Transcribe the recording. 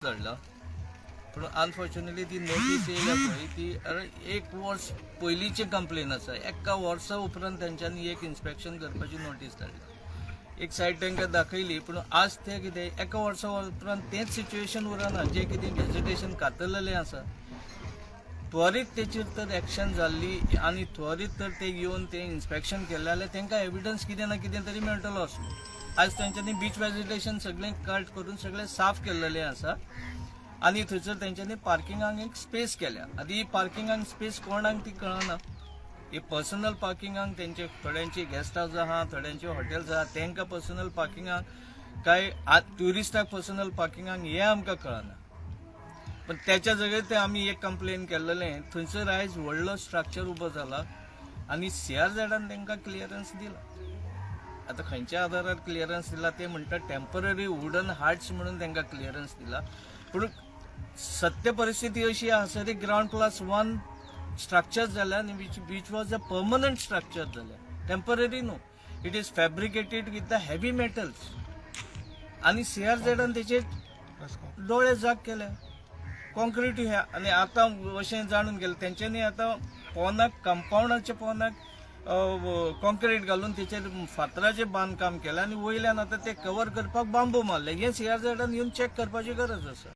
चढला पण अनफॉर्च्युनेटली ती नोटीस येयल्या पळय ती 1 वर्स पयलींची कंप्लेन आसा. एका वर्सा उपरांत तेंच्यांनी एक इन्स्पेक्शन करपाची नोटीस धाडली. एक सायड तांकां दाखयली पूण आज ते कितें एका वर्सा उपरांत तेंच सिच्युएशन उरना. जें कितें वेजिटेशन कातरलेलें आसा त्वरीत तेचेर तर एक्शन जाल्ली आनी त्वरीत तर ते येवन ते इन्स्पेक्शन केलें जाल्यार तांकां एविडन्स कितें ना कितें तरी मेळटलो आसलो. आज तेंच्यांनी बीच वेजिटेशन सगळें कट करून सगळें साफ केल्लेलें आसा आनी थंयसर तेंच्यांनी पार्किंगाक एक स्पेस केल्या. आतां ही पार्किंगाक स्पेस कोणाक ती कळना. ही पर्सनल पार्किंगाक तेंचे थोड्यांची गेस्ट हाऊस आहा, थोड्यांचे हॉटेल्स आहा, तांकां पर्सनल पार्किंगाक काय ट्युरिस्टाक पर्सनल पार्किंगाक हें आमकां कळना. पण त्याच्या जाग्यार ते आमी एक कंप्लेन केल्लेलें थंयसर आयज व्हडलो स्ट्रक्चर उबो जाला आनी CRZन तांकां क्लियरन्स दिला. आता खंयच्या आधारार क्लियरन्स दिला ते म्हणटा टेम्पररी वुडन हार्ट्स म्हणून तांकां क्लियरन्स दिला. पूण सत्य परिस्थिती अशी आसा ग्राउंड क्लास 1 स्ट्रक्चर जाल्या आनी which was a permanent structure जाल्या. टेम्पररी न्हू. It is fabricated with the heavy metals आनी CRZन तेचे डोळे जाग केल्या. कॉन्क्रीट ह्या आनी आतां अशें जाणून गेलें तेंच्यांनी आतां पोंदाक कंपाऊंडाच्या पोंदाक कॉन्क्रीट घालून तेचेर फातराचें बांदकाम केलें आनी वयल्यान आतां ते कवर करपाक बांबू मारले. हें CRZन येवन चॅक करपाची गरज आसा.